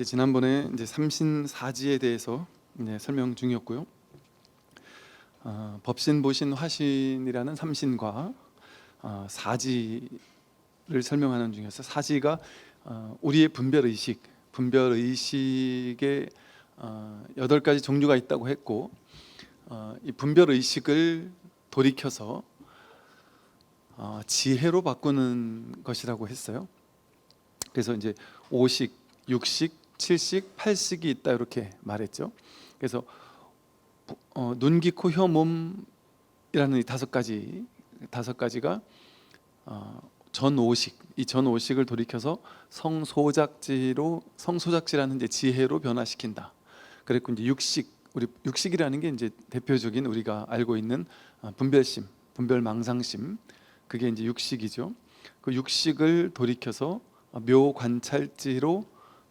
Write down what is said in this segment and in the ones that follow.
지난번에 이제 삼신사지에 대해서 설명 중이었고요. 법신, 보신, 화신이라는 삼신과 사지를 설명하는 중이었어요. 사지가 우리의 분별 의식의 8가지 종류가 있다고 했고, 이 분별 의식을 돌이켜서 지혜로 바꾸는 것이라고 했어요. 그래서 이제 5식, 6식, 7식, 8식이 있다 이렇게 말했죠. 그래서 눈, 귀, 코, 혀, 몸이라는 이 5가지가 전 5식, 이 전 5식을 돌이켜서 성소작지라는 이제 지혜로 변화시킨다. 그랬고 이제 6식, 우리 6식이라는 게 이제 대표적인 우리가 알고 있는 분별심, 분별망상심, 그게 이제 6식이죠. 그 6식을 돌이켜서 묘관찰지로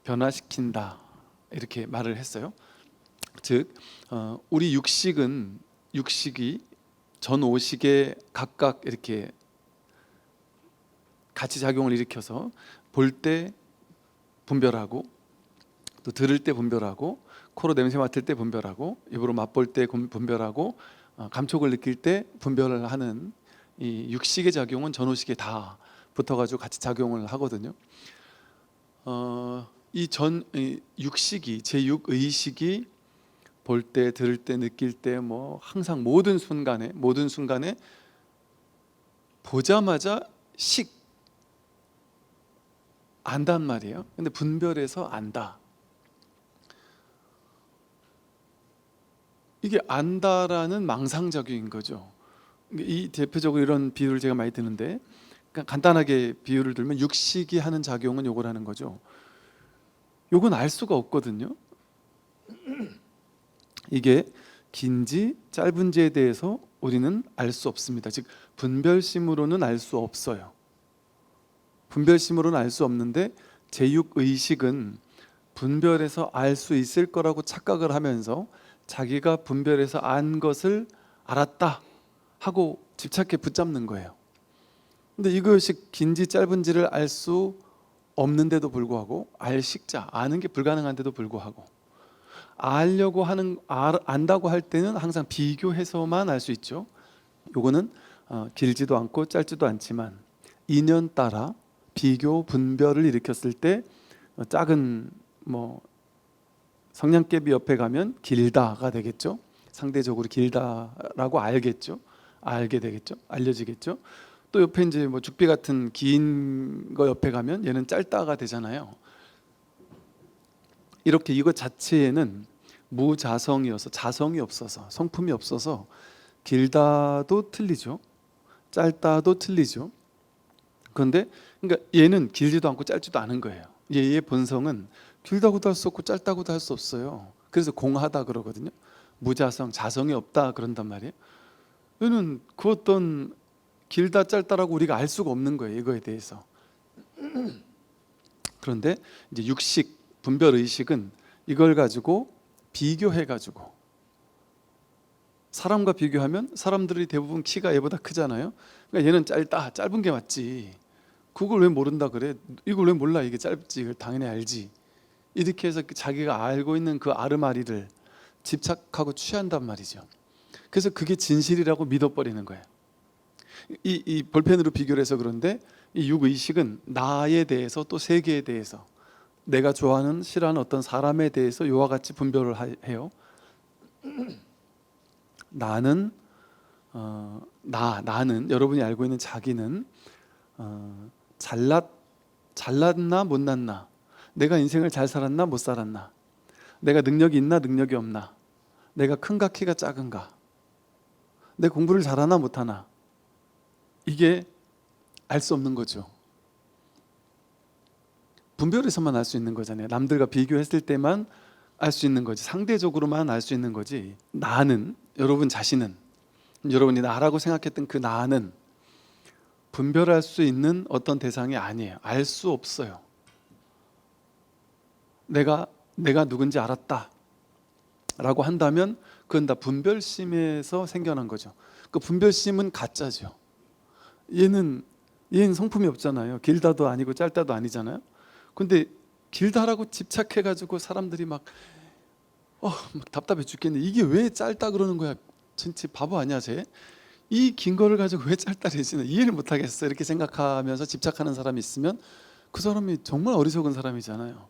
변화시킨다 이렇게 말을 했어요. 즉 우리 6식이 전 5식에 각각 이렇게 같이 작용을 일으켜서 볼 때 분별하고, 또 들을 때 분별하고, 코로 냄새 맡을 때 분별하고, 입으로 맛볼 때 분별하고, 감촉을 느낄 때 분별을 하는 이 6식의 작용은 전 5식에 다 붙어가지고 같이 작용을 하거든요. 이 6식이, 제6의식이 볼 때, 들을 때, 느낄 때 뭐 항상 모든 순간에 보자마자 안단 말이에요. 근데 분별해서 안다. 이게 안다라는 망상작용인 거죠. 이 대표적으로 이런 비유를 제가 많이 드는데, 그러니까 간단하게 비유를 들면 6식이 하는 작용은 요걸 하는 거죠. 요건 알 수가 없거든요. 이게 긴지 짧은지에 대해서 우리는 알 수 없습니다. 즉 분별심으로는 알 수 없어요. 분별심으로는 알 수 없는데, 제6의식은 분별해서 알 수 있을 거라고 착각을 하면서 자기가 분별해서 안 것을 알았다 하고 집착해 붙잡는 거예요. 근데 이것이 긴지 짧은지를 알 수 없는데도 불구하고, 아는 게 불가능한데도 불구하고, 안다고 할 때는 항상 비교해서만 알 수 있죠. 요거는 길지도 않고 짧지도 않지만 인연 따라 비교 분별을 일으켰을 때 작은 성냥개비 옆에 가면 길다가 되겠죠. 상대적으로 길다라고 알게 되겠죠. 알려지겠죠. 또 옆에 이제 죽비 같은 긴 거 옆에 가면 얘는 짧다가 되잖아요. 이렇게 이것 자체에는 무자성이어서, 자성이 없어서, 성품이 없어서 길다도 틀리죠. 짧다도 틀리죠. 그런데 그러니까 얘는 길지도 않고 짧지도 않은 거예요. 얘의 본성은 길다고도 할 수 없고 짧다고도 할 수 없어요. 그래서 공하다 그러거든요. 무자성, 자성이 없다 그런단 말이에요. 얘는 그 어떤 길다 짧다라고 우리가 알 수가 없는 거예요. 이거에 대해서. 그런데 이제 6식 분별 의식은 이걸 가지고 비교해가지고, 사람과 비교하면 사람들이 대부분 키가 얘보다 크잖아요. 그러니까 얘는 짧은 게 맞지. 그걸 왜 모른다 그래? 이걸 왜 몰라? 이게 짧지. 이걸 당연히 알지. 이렇게 해서 자기가 알고 있는 그 아르마리를 집착하고 취한단 말이죠. 그래서 그게 진실이라고 믿어버리는 거예요. 이 볼펜으로 비교를 해서 그런데, 이 6의식은 나에 대해서, 또 세계에 대해서, 내가 좋아하는 싫어하는 어떤 사람에 대해서 이와 같이 분별을 해요. 나는 여러분이 알고 있는 자기는 잘났나 못났나, 내가 인생을 잘 살았나 못 살았나, 내가 능력이 있나 능력이 없나, 내가 큰가 키가 작은가, 내 공부를 잘하나 못하나, 이게 알 수 없는 거죠. 분별해서만 알 수 있는 거잖아요. 남들과 비교했을 때만 알 수 있는 거지, 상대적으로만 알 수 있는 거지. 나는, 여러분 자신은, 여러분이 나라고 생각했던 그 나는 분별할 수 있는 어떤 대상이 아니에요. 알 수 없어요. 내가 누군지 알았다 라고 한다면 그건 다 분별심에서 생겨난 거죠. 그 분별심은 가짜죠. 얘는 성품이 없잖아요. 길다도 아니고 짧다도 아니잖아요. 근데 길다라고 집착해가지고 사람들이 막 답답해 죽겠네. 이게 왜 짧다 그러는 거야? 진짜 바보 아니야 쟤? 이 긴 거를 가지고 왜 짧다 그러지? 이해를 못하겠어. 이렇게 생각하면서 집착하는 사람이 있으면 그 사람이 정말 어리석은 사람이잖아요.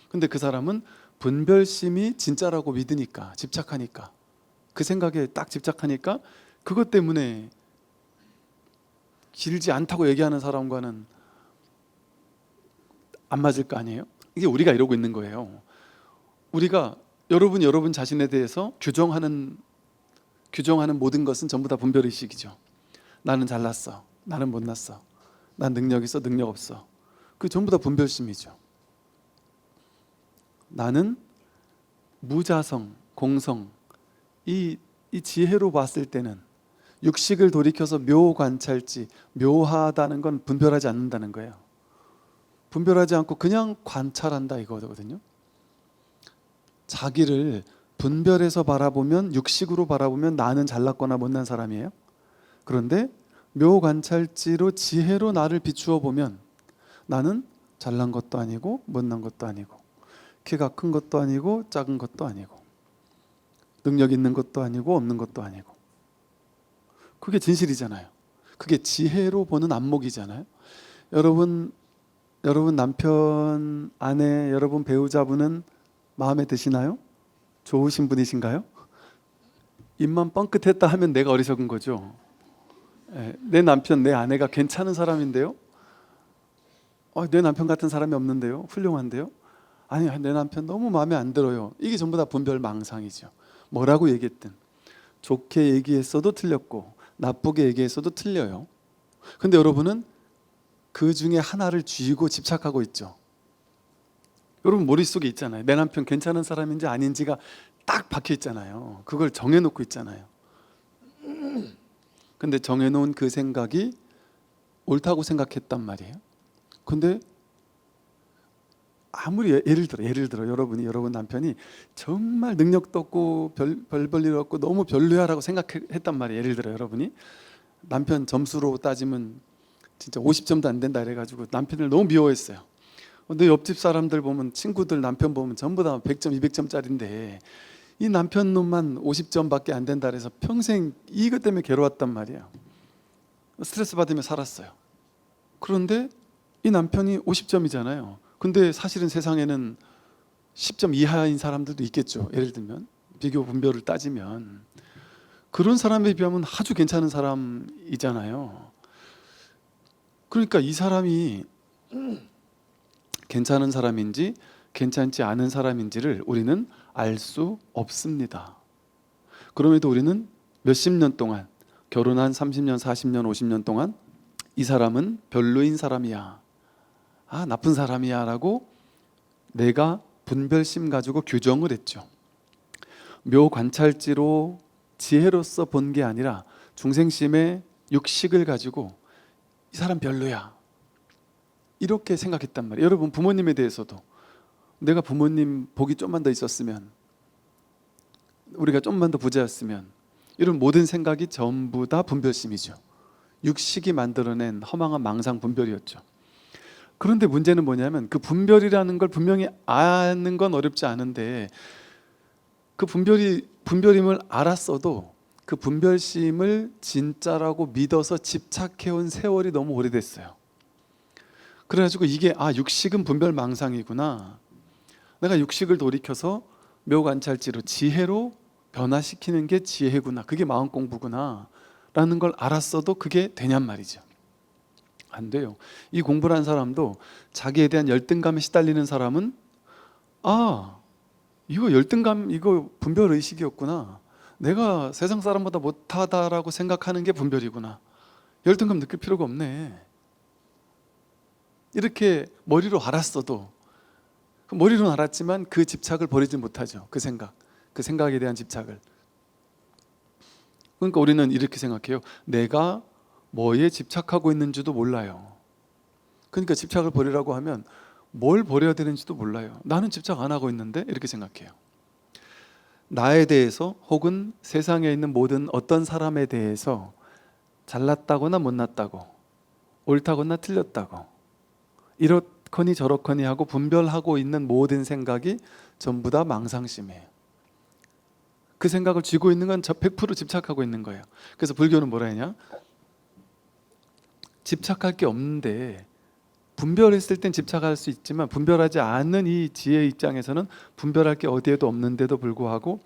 근데 그 사람은 분별심이 진짜라고 믿으니까, 집착하니까, 그 생각에 딱 집착하니까 그것 때문에 길지 않다고 얘기하는 사람과는 안 맞을 거 아니에요? 이게 우리가 이러고 있는 거예요. 우리가 여러분 자신에 대해서 규정하는 모든 것은 전부 다 분별의식이죠. 나는 잘났어, 나는 못났어, 난 능력 있어, 능력 없어. 그 전부 다 분별심이죠. 나는 무자성, 공성, 이 지혜로 봤을 때는 육식을 돌이켜서 묘관찰지, 묘하다는 건 분별하지 않는다는 거예요. 분별하지 않고 그냥 관찰한다 이거거든요. 자기를 분별해서 바라보면, 육식으로 바라보면 나는 잘났거나 못난 사람이에요. 그런데 묘관찰지로 지혜로 나를 비추어 보면 나는 잘난 것도 아니고 못난 것도 아니고, 키가 큰 것도 아니고 작은 것도 아니고, 능력 있는 것도 아니고 없는 것도 아니고. 그게 진실이잖아요. 그게 지혜로 보는 안목이잖아요. 여러분 남편, 아내, 여러분 배우자분은 마음에 드시나요? 좋으신 분이신가요? 입만 뻥끗했다 하면 내가 어리석은 거죠. 내 남편, 내 아내가 괜찮은 사람인데요? 내 남편 같은 사람이 없는데요? 훌륭한데요? 아니, 내 남편 너무 마음에 안 들어요. 이게 전부 다 분별망상이죠. 뭐라고 얘기했든 좋게 얘기했어도 틀렸고 나쁘게 얘기했어도 틀려요. 근데 여러분은 그 중에 하나를 쥐고 집착하고 있죠. 여러분 머릿속에 있잖아요. 내 남편 괜찮은 사람인지 아닌지가 딱 박혀 있잖아요. 그걸 정해놓고 있잖아요. 근데 정해놓은 그 생각이 옳다고 생각했단 말이에요. 근데 아무리 예를 들어 여러분 남편이 정말 능력도 없고 별 볼 일 없고 너무 별로야라고 생각했단 말이에요. 예를 들어 여러분이 남편 점수로 따지면 진짜 50점도 안 된다 이래가지고 남편을 너무 미워했어요. 근데 옆집 사람들 보면, 친구들 남편 보면 전부 다 100점, 200점짜리인데 이 남편 놈만 50점밖에 안 된다 그래서 평생 이것 때문에 괴로웠단 말이에요. 스트레스 받으며 살았어요. 그런데 이 남편이 50점이잖아요. 근데 사실은 세상에는 10점 이하인 사람들도 있겠죠. 예를 들면 비교 분별을 따지면 그런 사람에 비하면 아주 괜찮은 사람이잖아요. 그러니까 이 사람이 괜찮은 사람인지 괜찮지 않은 사람인지를 우리는 알 수 없습니다. 그럼에도 우리는 몇십 년 동안, 결혼한 30년, 40년, 50년 동안 이 사람은 별로인 사람이야, 나쁜 사람이야 라고 내가 분별심 가지고 규정을 했죠. 묘관찰지로 지혜로서 본 게 아니라 중생심의 육식을 가지고 이 사람 별로야 이렇게 생각했단 말이에요. 여러분 부모님에 대해서도 내가 부모님 복이 좀만 더 있었으면, 우리가 좀만 더 부자였으면, 이런 모든 생각이 전부 다 분별심이죠. 육식이 만들어낸 허망한 망상 분별이었죠. 그런데 문제는 뭐냐면 그 분별이라는 걸 분명히 아는 건 어렵지 않은데 그 분별임을 알았어도 그 분별심을 진짜라고 믿어서 집착해온 세월이 너무 오래됐어요. 그래가지고 이게 육식은 분별망상이구나, 내가 육식을 돌이켜서 묘관찰지로 지혜로 변화시키는 게 지혜구나, 그게 마음 공부구나 라는 걸 알았어도 그게 되냔 말이죠. 안 돼요. 이 공부를 한 사람도 자기에 대한 열등감에 시달리는 사람은 이거 열등감, 이거 분별의식이었구나, 내가 세상 사람보다 못하다라고 생각하는 게 분별이구나, 열등감 느낄 필요가 없네, 이렇게 머리로 알았어도, 머리로는 알았지만 그 집착을 버리지 못하죠. 그 생각에 대한 집착을. 그러니까 우리는 이렇게 생각해요. 내가 뭐에 집착하고 있는지도 몰라요. 그러니까 집착을 버리라고 하면 뭘 버려야 되는지도 몰라요. 나는 집착 안 하고 있는데, 이렇게 생각해요. 나에 대해서 혹은 세상에 있는 모든 어떤 사람에 대해서 잘났다거나 못났다고, 옳다거나 틀렸다고, 이렇거니 저렇거니 하고 분별하고 있는 모든 생각이 전부 다 망상심이에요. 그 생각을 쥐고 있는 건 저 100% 집착하고 있는 거예요. 그래서 불교는 뭐라 했냐? 집착할 게 없는데, 분별했을 땐 집착할 수 있지만 분별하지 않는 이 지혜의 입장에서는 분별할 게 어디에도 없는데도 불구하고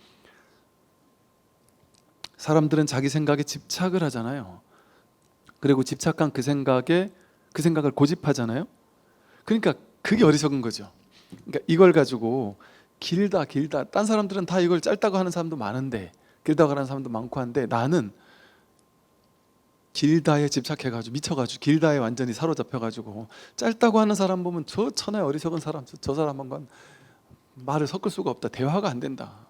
사람들은 자기 생각에 집착을 하잖아요. 그리고 집착한 그 생각을 고집하잖아요. 그러니까 그게 어리석은 거죠. 그러니까 이걸 가지고 길다 딴 사람들은 다 이걸 짧다고 하는 사람도 많은데, 길다고 하는 사람도 많고 한데, 나는 길다에 집착해가지고 미쳐가지고 길다에 완전히 사로잡혀가지고 짧다고 하는 사람 보면 저 천하의 어리석은 사람, 저 사람은 건 말을 섞을 수가 없다, 대화가 안 된다,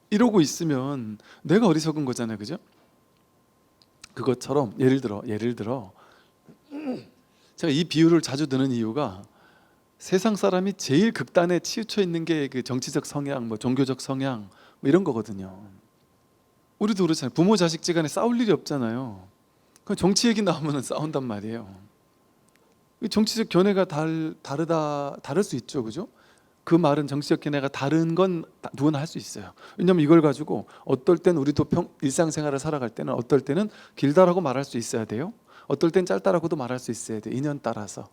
이러고 있으면 내가 어리석은 거잖아요, 그죠? 그것처럼 예를 들어 제가 이 비유를 자주 드는 이유가, 세상 사람이 제일 극단에 치우쳐 있는 게 그 정치적 성향, 뭐 종교적 성향, 뭐 이런 거거든요. 우리도 그렇잖아요. 부모 자식지간에 싸울 일이 없잖아요. 그 정치 얘기 나오면 싸운단 말이에요. 정치적 견해가 다를 수 있죠, 그죠? 그 말은 정치적 견해가 다른 건 누구나 할 수 있어요. 왜냐하면 이걸 가지고 어떨 땐 우리도 일상생활을 살아갈 때는 어떨 때는 길다라고 말할 수 있어야 돼요. 어떨 땐 짧다라고도 말할 수 있어야 돼요. 인연 따라서.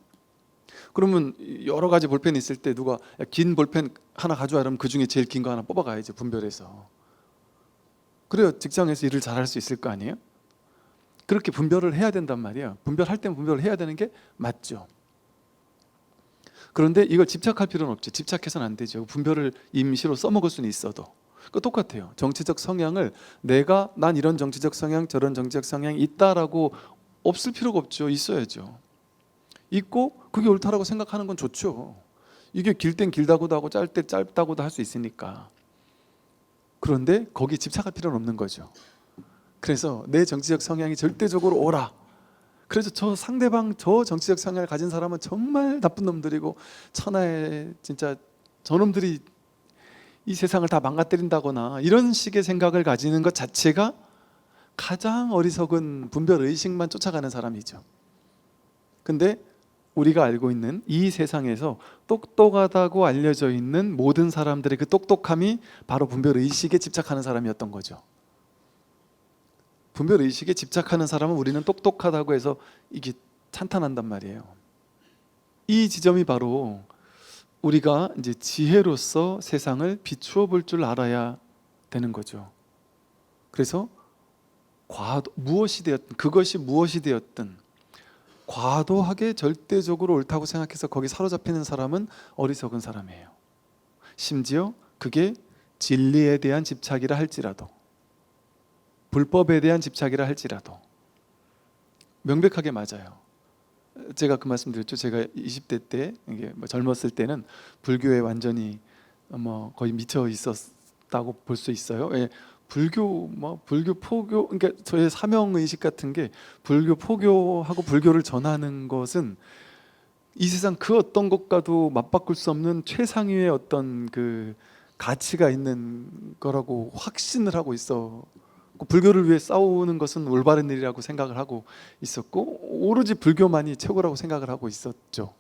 그러면 여러 가지 볼펜이 있을 때 누가 긴 볼펜 하나 가져와 그러면 그 중에 제일 긴 거 하나 뽑아가야죠, 분별해서. 그래야 직장에서 일을 잘할 수 있을 거 아니에요? 그렇게 분별을 해야 된단 말이에요. 분별할 땐 분별을 해야 되는 게 맞죠. 그런데 이걸 집착할 필요는 없죠. 집착해서는 안 되죠. 분별을 임시로 써먹을 수는 있어도. 그 똑같아요. 정치적 성향을 난 이런 정치적 성향, 저런 정치적 성향이 있다라고 없을 필요가 없죠. 있어야죠. 있고 그게 옳다라고 생각하는 건 좋죠. 이게 길 땐 길다고도 하고 짧 때 짧다고도 할 수 있으니까. 그런데 거기에 집착할 필요는 없는 거죠. 그래서 내 정치적 성향이 절대적으로 옳아. 그래서 저 상대방 저 정치적 성향을 가진 사람은 정말 나쁜 놈들이고 천하에 진짜 저놈들이 이 세상을 다 망가뜨린다거나 이런 식의 생각을 가지는 것 자체가 가장 어리석은 분별의식만 쫓아가는 사람이죠. 근데 우리가 알고 있는 이 세상에서 똑똑하다고 알려져 있는 모든 사람들의 그 똑똑함이 바로 분별의식에 집착하는 사람이었던 거죠. 분별의식에 집착하는 사람은 우리는 똑똑하다고 해서 이게 찬탄한단 말이에요. 이 지점이 바로 우리가 이제 지혜로서 세상을 비추어 볼 줄 알아야 되는 거죠. 그래서 그것이 무엇이 되었든 과도하게 절대적으로 옳다고 생각해서 거기 사로잡히는 사람은 어리석은 사람이에요. 심지어 그게 진리에 대한 집착이라 할지라도, 불법에 대한 집착이라 할지라도 명백하게 맞아요. 제가 그 말씀 드렸죠. 제가 20대 때, 이게 뭐 젊었을 때는 불교에 완전히 뭐 거의 미쳐 있었다고 볼 수 있어요. 예, 불교 포교, 그러니까 저의 사명 의식 같은 게, 불교 포교하고 불교를 전하는 것은 이 세상 그 어떤 것과도 맞바꿀 수 없는 최상위의 어떤 그 가치가 있는 거라고 확신을 하고 있어. 불교를 위해 싸우는 것은 올바른 일이라고 생각을 하고 있었고, 오로지 불교만이 최고라고 생각을 하고 있었죠.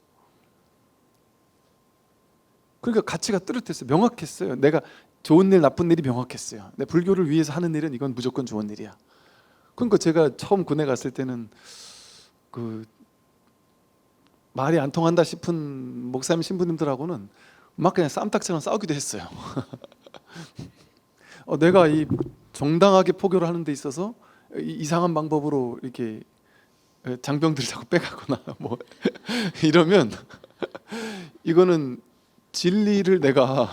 그러니까 가치가 뚜렷했어요. 명확했어요. 내가 좋은 일 나쁜 일이 명확했어요. 내 불교를 위해서 하는 일은 이건 무조건 좋은 일이야. 그러니까 제가 처음 군에 갔을 때는 그 말이 안 통한다 싶은 목사님 신부님들하고는 막 그냥 쌈딱처럼 싸우기도 했어요. 내가 이 정당하게 포교를 하는 데 있어서 이상한 방법으로 이렇게 장병들을 자꾸 빼가거나 뭐 이러면 이거는 진리를 내가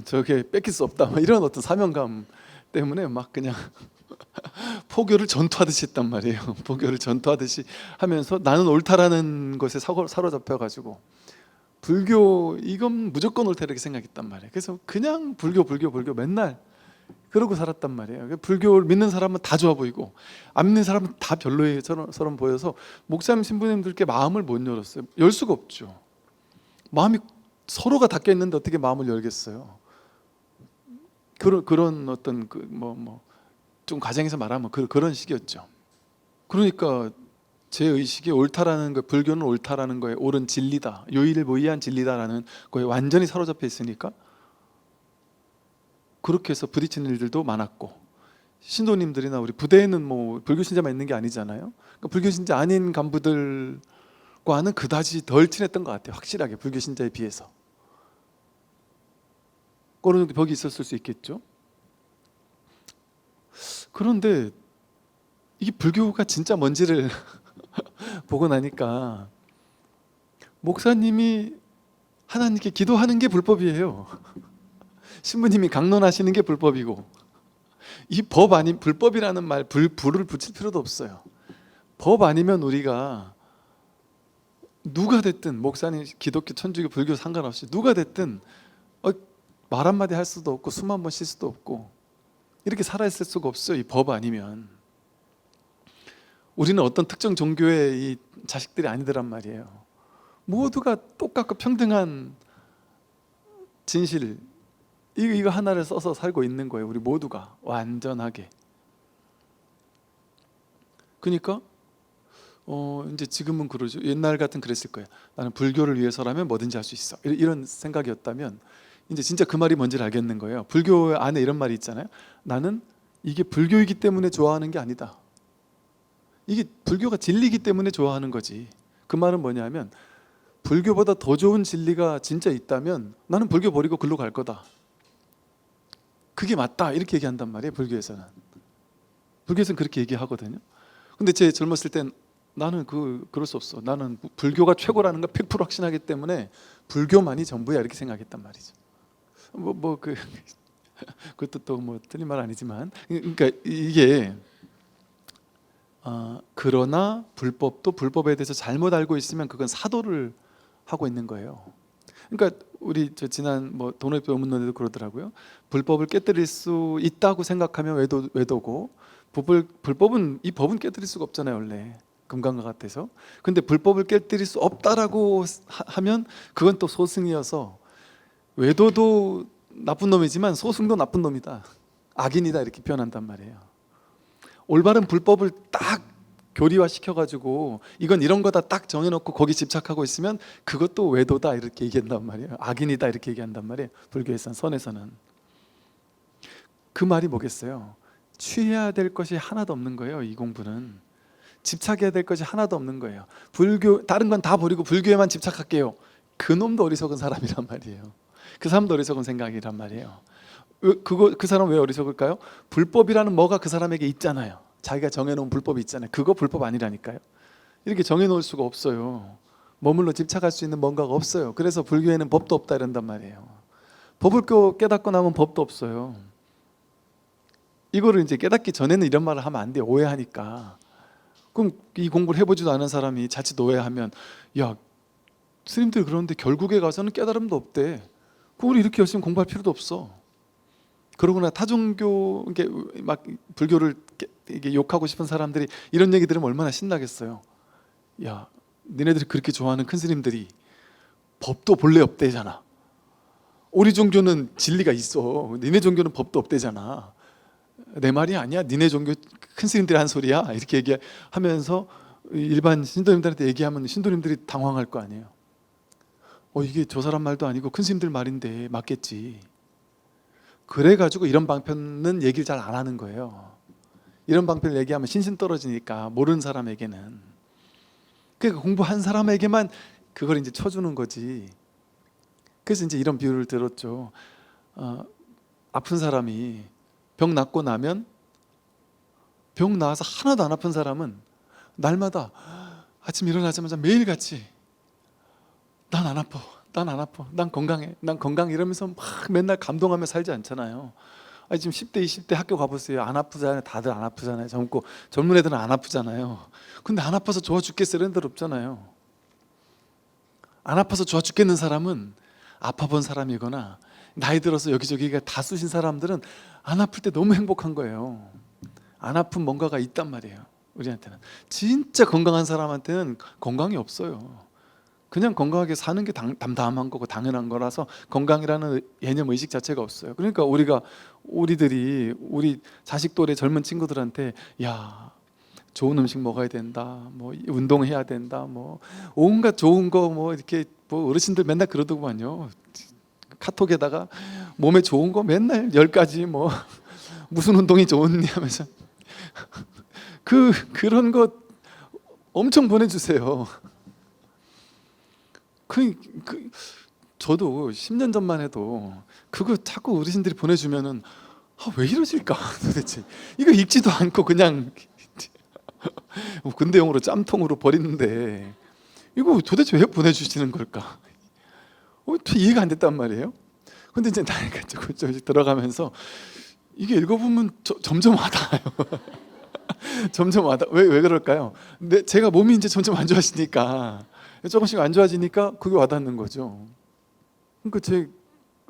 저게 뺏길 수 없다, 이런 어떤 사명감 때문에 막 그냥 포교를 전투하듯이 했단 말이에요. 포교를 전투하듯이 하면서 나는 옳다라는 것에 사로잡혀가지고 불교 이건 무조건 옳다 이렇게 생각했단 말이에요. 그래서 그냥 불교 맨날 그러고 살았단 말이에요. 불교를 믿는 사람은 다 좋아 보이고 안 믿는 사람은 다 별로처럼 보여서 목사님 신부님들께 마음을 못 열었어요. 열 수가 없죠. 마음이 서로가 닫혀 있는데 어떻게 마음을 열겠어요? 그런 어떤 좀 가정에서 말하면 그런 식이었죠. 그러니까 제 의식이 옳다라는 거, 불교는 옳다라는 거에 옳은 진리다, 유일무이한 진리다라는 거에 완전히 사로잡혀 있으니까 그렇게 해서 부딪히는 일들도 많았고, 신도님들이나 우리 부대에는 뭐 불교 신자만 있는 게 아니잖아요. 그러니까 불교 신자 아닌 간부들과는 그다지 덜 친했던 것 같아요. 확실하게 불교 신자에 비해서 어느 정도 벽이 있었을 수 있겠죠. 그런데 이게 불교가 진짜 뭔지를 보고 나니까 목사님이 하나님께 기도하는 게 불법이에요. 신부님이 강론하시는 게 불법이고, 이 법 아닌 불법이라는 말 불을 붙일 필요도 없어요. 법 아니면 우리가 누가 됐든, 목사님, 기독교, 천주교, 불교 상관없이 누가 됐든 말 한마디 할 수도 없고 숨 한 번 쉴 수도 없고 이렇게 살아있을 수가 없어요. 이 법 아니면. 우리는 어떤 특정 종교의 이 자식들이 아니더란 말이에요. 모두가 똑같고 평등한 진실, 이거 하나를 써서 살고 있는 거예요. 우리 모두가 완전하게. 그러니까 이제 지금은 그러죠. 옛날 같은 그랬을 거예요. 나는 불교를 위해서라면 뭐든지 할 수 있어, 이런 생각이었다면 이제 진짜 그 말이 뭔지를 알겠는 거예요. 불교 안에 이런 말이 있잖아요. 나는 이게 불교이기 때문에 좋아하는 게 아니다. 이게 불교가 진리이기 때문에 좋아하는 거지. 그 말은 뭐냐면 불교보다 더 좋은 진리가 진짜 있다면 나는 불교 버리고 글로 갈 거다. 그게 맞다, 이렇게 얘기한단 말이에요. 불교에서는. 불교에서는 그렇게 얘기하거든요. 근데 제 젊었을 땐 나는 그럴 수 없어. 나는 불교가 최고라는 걸 100% 확신하기 때문에 불교만이 전부야, 이렇게 생각했단 말이죠. 그것도 또 뭐 틀린 말 아니지만, 그러니까 이게 그러나 불법도 불법에 대해서 잘못 알고 있으면 그건 사도를 하고 있는 거예요. 그러니까 우리 지난 뭐 도노이프 의문론에도 그러더라고요. 불법을 깨뜨릴 수 있다고 생각하면 외도고, 불법은, 이 법은 깨뜨릴 수가 없잖아요, 원래 금강과 같아서. 근데 불법을 깨뜨릴 수 없다라고 하면 그건 또 소승이어서, 외도도 나쁜 놈이지만 소승도 나쁜 놈이다, 악인이다, 이렇게 표현한단 말이에요. 올바른 불법을 딱 교리화 시켜가지고 이건 이런 거다 딱 정해놓고 거기 집착하고 있으면 그것도 외도다, 이렇게 얘기한단 말이에요. 악인이다, 이렇게 얘기한단 말이에요. 불교에서는, 선에서는. 그 말이 뭐겠어요? 취해야 될 것이 하나도 없는 거예요. 이 공부는 집착해야 될 것이 하나도 없는 거예요. 불교 다른 건 다 버리고 불교에만 집착할게요. 그 놈도 어리석은 사람이란 말이에요. 그 사람도 어리석은 생각이란 말이에요. 그 사람 왜 어리석을까요? 불법이라는 뭐가 그 사람에게 있잖아요. 자기가 정해놓은 불법이 있잖아요. 그거 불법 아니라니까요. 이렇게 정해놓을 수가 없어요. 머물러 집착할 수 있는 뭔가가 없어요. 그래서 불교에는 법도 없다 이런단 말이에요. 법을 깨닫고 나면 법도 없어요. 이거를 이제 깨닫기 전에는 이런 말을 하면 안 돼요. 오해하니까. 그럼 이 공부를 해보지도 않은 사람이 자칫 오해하면, 야, 스님들 그러는데 결국에 가서는 깨달음도 없대. 그럼 우리 이렇게 열심히 공부할 필요도 없어. 그러거나 타종교, 이게 막 불교를 이게 욕하고 싶은 사람들이 이런 얘기 들으면 얼마나 신나겠어요. 야, 니네들이 그렇게 좋아하는 큰 스님들이 법도 본래 없대잖아. 우리 종교는 진리가 있어. 니네 종교는 법도 없대잖아. 내 말이 아니야. 니네 종교 큰 스님들이 한 소리야. 이렇게 얘기하면서 일반 신도님들한테 얘기하면 신도님들이 당황할 거 아니에요. 이게 저 사람 말도 아니고 큰 스님들 말인데 맞겠지. 그래가지고 이런 방편은 얘기를 잘 안 하는 거예요. 이런 방편을 얘기하면 신신 떨어지니까, 모르는 사람에게는. 그러니까 공부한 사람에게만 그걸 이제 쳐주는 거지. 그래서 이제 이런 비유를 들었죠. 아픈 사람이 병 낫고 나면, 병 나아서 하나도 안 아픈 사람은 날마다 아침 일어나자마자 매일같이 난 안 아파, 난 안 아파, 난 건강해, 난 건강해 이러면서 막 맨날 감동하며 살지 않잖아요. 아니 지금 10대 20대 학교 가보세요. 안 아프잖아요. 다들 안 아프잖아요. 젊은 애들은 안 아프잖아요. 근데 안 아파서 좋아 죽겠어 이런 데들 없잖아요. 안 아파서 좋아 죽겠는 사람은 아파 본 사람이거나 나이 들어서 여기저기가 다 쑤신 사람들은 안 아플 때 너무 행복한 거예요. 안 아픈 뭔가가 있단 말이에요. 우리한테는. 진짜 건강한 사람한테는 건강이 없어요. 그냥 건강하게 사는 게 담담한 거고 당연한 거라서 건강이라는 개념 의식 자체가 없어요. 그러니까 우리들이 우리 자식 또래 젊은 친구들한테, 야, 좋은 음식 먹어야 된다, 뭐 운동해야 된다, 뭐 온갖 좋은 거 뭐 이렇게 뭐 어르신들 맨날 그러더구만요. 카톡에다가 몸에 좋은 거 맨날 10가지 뭐 무슨 운동이 좋니 하면서 그런 거 엄청 보내주세요. 저도 10년 전만 해도 그거 자꾸 어르신들이 보내주면은 왜 이러실까 도대체. 이거 읽지도 않고 그냥 근대용으로 짬통으로 버리는데 이거 도대체 왜 보내주시는 걸까? 이해가 안 됐단 말이에요. 근데 이제 나이가 조금씩 들어가면서 이게 읽어보면 점점 와닿아요. 점점 와닿아. 왜 그럴까요? 제가 몸이 이제 점점 안 좋아지니까, 조금씩 안 좋아지니까 그게 와닿는 거죠. 그러니까 제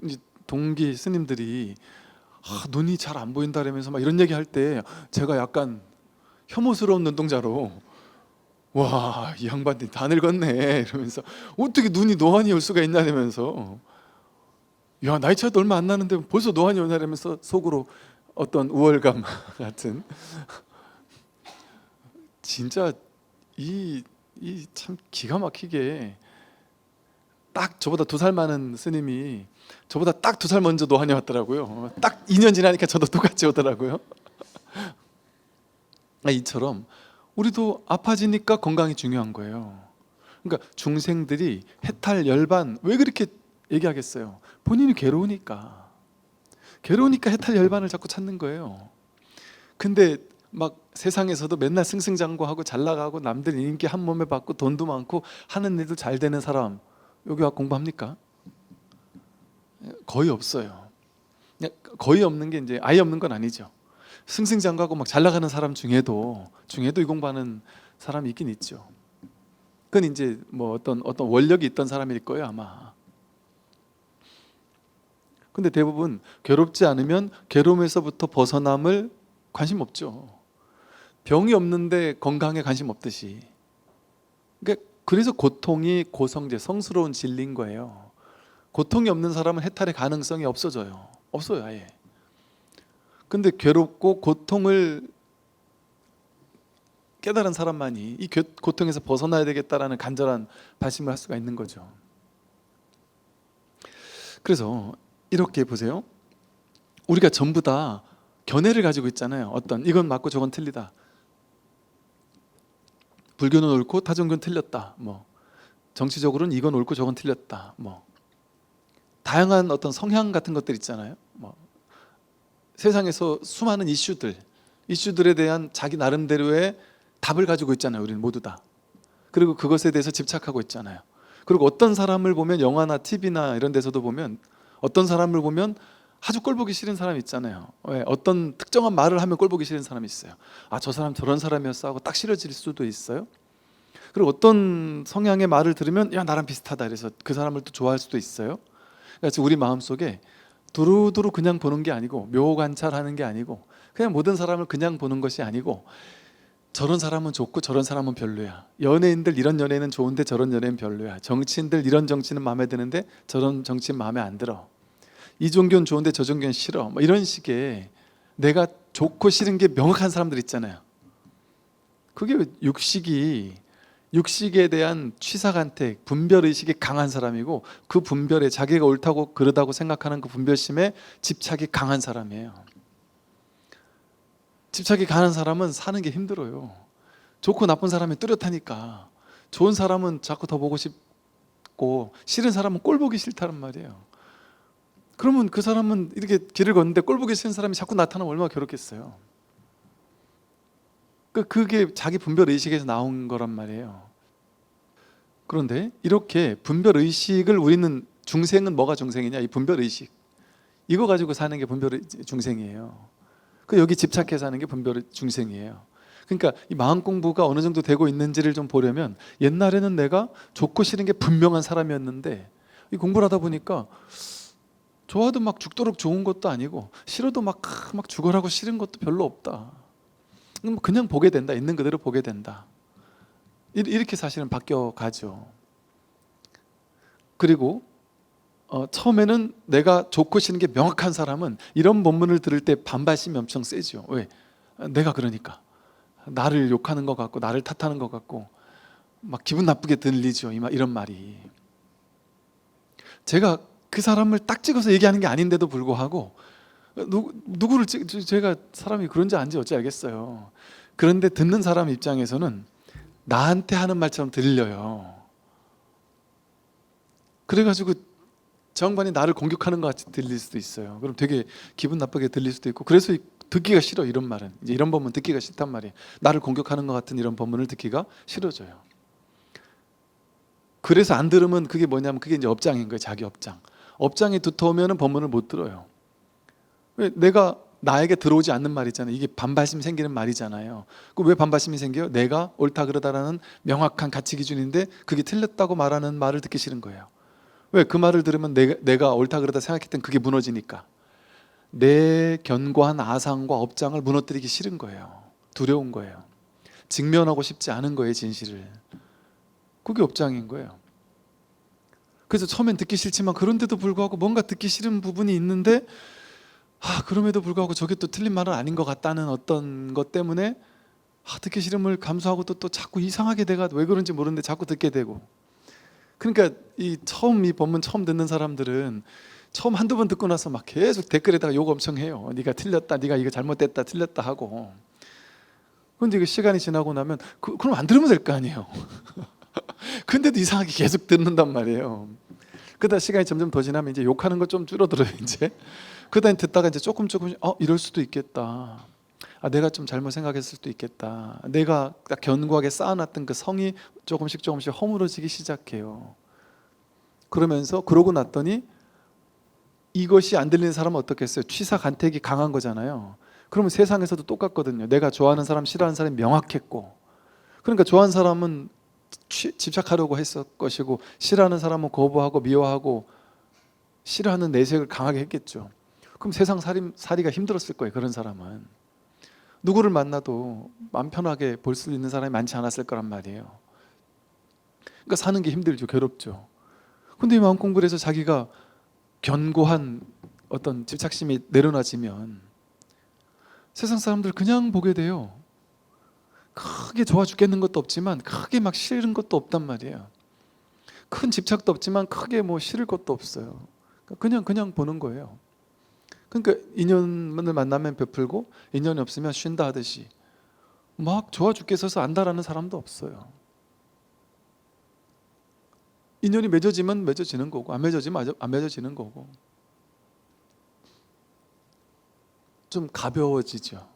이제 동기 스님들이 눈이 잘 안 보인다라면서 막 이런 얘기 할 때 제가 약간 혐오스러운 눈동자로 와, 이 양반이 다 늙었네 이러면서 어떻게 눈이 노안이 올 수가 있냐면서, 야, 나이 차이도 얼마 안 나는데 벌써 노안이 오냐면서 속으로 어떤 우월감 같은. 진짜 이 참 기가 막히게 딱 저보다 2살 많은 스님이 저보다 딱 2살 먼저 노안이 왔더라고요. 딱 2년 지나니까 저도 똑같이 오더라고요. 이처럼 우리도 아파지니까 건강이 중요한 거예요. 그러니까 중생들이 해탈 열반 왜 그렇게 얘기하겠어요? 본인이 괴로우니까 해탈 열반을 자꾸 찾는 거예요. 근데 막 세상에서도 맨날 승승장구하고 잘 나가고 남들 인기 한 몸에 받고 돈도 많고 하는 일도 잘 되는 사람 여기 와 공부합니까? 거의 없어요. 거의 없는 게 이제 아예 없는 건 아니죠. 승승장구하고 막 잘 나가는 사람 중에도 이 공부하는 사람이 있긴 있죠. 그건 이제 뭐 어떤 원력이 있던 사람일 거예요 아마. 근데 대부분 괴롭지 않으면 괴로움에서부터 벗어남을 관심 없죠. 병이 없는데 건강에 관심 없듯이. 그래서 고통이 고성제, 성스러운 진리인 거예요. 고통이 없는 사람은 해탈의 가능성이 없어져요. 없어요 아예. 근데 괴롭고 고통을 깨달은 사람만이 이 고통에서 벗어나야 되겠다라는 간절한 발심을 할 수가 있는 거죠. 그래서 이렇게 보세요. 우리가 전부 다 견해를 가지고 있잖아요. 어떤 이건 맞고 저건 틀리다. 불교는 옳고 타종교는 틀렸다. 뭐 정치적으로는 이건 옳고 저건 틀렸다. 뭐 다양한 어떤 성향 같은 것들 있잖아요. 뭐 세상에서 수많은 이슈들에 대한 자기 나름대로의 답을 가지고 있잖아요. 우리는 모두 다. 그리고 그것에 대해서 집착하고 있잖아요. 그리고 어떤 사람을 보면 영화나 TV나 이런 데서도 보면 어떤 사람을 보면 아주 꼴보기 싫은 사람이 있잖아요. 왜? 어떤 특정한 말을 하면 꼴보기 싫은 사람이 있어요. 저 사람 저런 사람이었어 하고 딱 싫어질 수도 있어요. 그리고 어떤 성향의 말을 들으면 야 나랑 비슷하다 그래서 그 사람을 또 좋아할 수도 있어요. 그래서 우리 마음속에 두루두루 그냥 보는 게 아니고 묘관찰하는 게 아니고 그냥 모든 사람을 그냥 보는 것이 아니고 저런 사람은 좋고 저런 사람은 별로야. 연예인들 이런 연예인은 좋은데 저런 연예인은 별로야. 정치인들 이런 정치는 마음에 드는데 저런 정치는 마음에 안 들어. 이 종교는 좋은데 저 종교는 싫어. 뭐 이런 식의 내가 좋고 싫은 게 명확한 사람들 있잖아요. 그게 육식에 대한 취사간택, 분별의식이 강한 사람이고 그 분별에 자기가 옳다고 그러다고 생각하는 그 분별심에 집착이 강한 사람이에요. 집착이 강한 사람은 사는 게 힘들어요. 좋고 나쁜 사람이 뚜렷하니까. 좋은 사람은 자꾸 더 보고 싶고 싫은 사람은 꼴 보기 싫다는 말이에요. 그러면 그 사람은 이렇게 길을 걷는데 꼴 보기 싫은 사람이 자꾸 나타나면 얼마나 괴롭겠어요. 그게 자기 분별의식에서 나온 거란 말이에요. 그런데 이렇게 분별의식을 우리는 중생은 뭐가 중생이냐? 이 분별의식 이거 가지고 사는 게 중생이에요. 여기 집착해서 하는 게 중생이에요. 그러니까 이 마음 공부가 어느 정도 되고 있는지를 좀 보려면 옛날에는 내가 좋고 싫은 게 분명한 사람이었는데 이 공부를 하다 보니까 좋아도 막 죽도록 좋은 것도 아니고 싫어도 막 죽어라고 싫은 것도 별로 없다. 그냥 보게 된다. 있는 그대로 보게 된다. 이렇게 사실은 바뀌어가죠. 그리고 처음에는 내가 좋고 싫은 게 명확한 사람은 이런 본문을 들을 때 반발심이 엄청 세죠. 왜? 내가 그러니까 나를 욕하는 것 같고 나를 탓하는 것 같고 막 기분 나쁘게 들리죠. 이런 말이. 제가 그 사람을 딱 찍어서 얘기하는 게 아닌데도 불구하고 누구를 제가 사람이 그런지 아닌지 어찌 알겠어요. 그런데 듣는 사람 입장에서는 나한테 하는 말처럼 들려요. 그래가지고 정반이 나를 공격하는 것 같이 들릴 수도 있어요. 그럼 되게 기분 나쁘게 들릴 수도 있고, 그래서 듣기가 싫어. 이런 말은 이제 이런 법문 듣기가 싫단 말이에요. 나를 공격하는 것 같은 이런 법문을 듣기가 싫어져요. 그래서 안 들으면 그게 뭐냐면 그게 이제 업장인 거예요. 자기 업장. 업장이 두터우면 법문을 못 들어요. 왜? 내가 나에게 들어오지 않는 말 있잖아요. 이게 반발심이 생기는 말이잖아요. 왜 반발심이 생겨요? 내가 옳다 그러다라는 명확한 가치 기준인데 그게 틀렸다고 말하는 말을 듣기 싫은 거예요. 왜? 그 말을 들으면 내가 옳다 그러다 생각했던 그게 무너지니까. 내 견고한 아상과 업장을 무너뜨리기 싫은 거예요. 두려운 거예요. 직면하고 싶지 않은 거예요, 진실을. 그게 업장인 거예요. 그래서 처음엔 듣기 싫지만 그런데도 불구하고 뭔가 듣기 싫은 부분이 있는데 그럼에도 불구하고 저게 또 틀린 말은 아닌 것 같다는 어떤 것 때문에 듣기 싫음을 감수하고 또 자꾸 이상하게 내가 왜 그런지 모르는데 자꾸 듣게 되고. 그러니까 이 법문 처음 듣는 사람들은 처음 한두 번 듣고 나서 막 계속 댓글에다가 욕 엄청 해요. 네가 틀렸다, 네가 이거 잘못됐다, 틀렸다 하고. 그런데 이거 시간이 지나고 나면 그럼 안 들으면 될 거 아니에요. 근데도 이상하게 계속 듣는단 말이에요. 그러다 시간이 점점 더 지나면 이제 욕하는 거 좀 줄어들어요. 이제 그러다 듣다가 이제 조금씩 이럴 수도 있겠다. 내가 좀 잘못 생각했을 수도 있겠다. 내가 딱 견고하게 쌓아놨던 그 성이 조금씩 허물어지기 시작해요. 그러고 났더니 이것이 안 들리는 사람은 어떻겠어요? 취사간택이 강한 거잖아요. 그러면 세상에서도 똑같거든요. 내가 좋아하는 사람, 싫어하는 사람이 명확했고, 그러니까 좋아하는 사람은 집착하려고 했을 것이고, 싫어하는 사람은 거부하고 미워하고 싫어하는 내색을 강하게 했겠죠. 그럼 세상 살이가 힘들었을 거예요. 그런 사람은 누구를 만나도 마음 편하게 볼 수 있는 사람이 많지 않았을 거란 말이에요. 그러니까 사는 게 힘들죠. 괴롭죠. 근데 이 마음 공부를 해서 자기가 견고한 어떤 집착심이 내려놔지면 세상 사람들 그냥 보게 돼요. 크게 좋아 죽겠는 것도 없지만 크게 막 싫은 것도 없단 말이에요. 큰 집착도 없지만 크게 뭐 싫을 것도 없어요. 그냥 보는 거예요. 그러니까 인연을 만나면 베풀고 인연이 없으면 쉰다 하듯이 막 좋아 죽겠어서 안다라는 사람도 없어요. 인연이 맺어지면 맺어지는 거고 안 맺어지면 안 맺어지는 거고. 좀 가벼워지죠.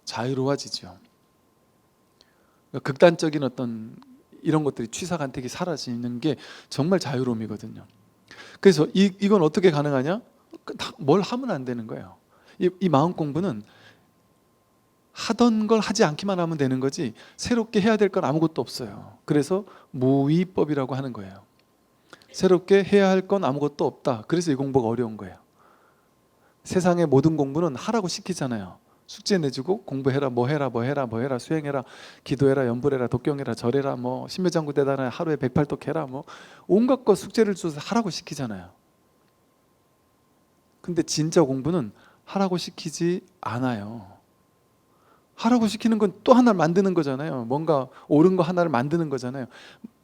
자유로워지죠. 그러니까 극단적인 어떤 이런 것들이 취사간택이 사라지는 게 정말 자유로움이거든요. 그래서 이건 어떻게 가능하냐? 뭘 하면 안 되는 거예요. 이 마음 공부는 하던 걸 하지 않기만 하면 되는 거지 새롭게 해야 될 건 아무것도 없어요. 그래서 무위법이라고 하는 거예요. 새롭게 해야 할 건 아무것도 없다. 그래서 이 공부가 어려운 거예요. 세상의 모든 공부는 하라고 시키잖아요. 숙제 내주고 공부해라, 뭐 해라, 수행해라, 기도해라, 연불해라, 독경해라, 절해라, 뭐 신묘장구 대단해, 하루에 108독 해라, 뭐 온갖 거 숙제를 줘서 하라고 시키잖아요. 근데 진짜 공부는 하라고 시키지 않아요. 하라고 시키는 건 또 하나를 만드는 거잖아요. 뭔가 옳은 거 하나를 만드는 거잖아요.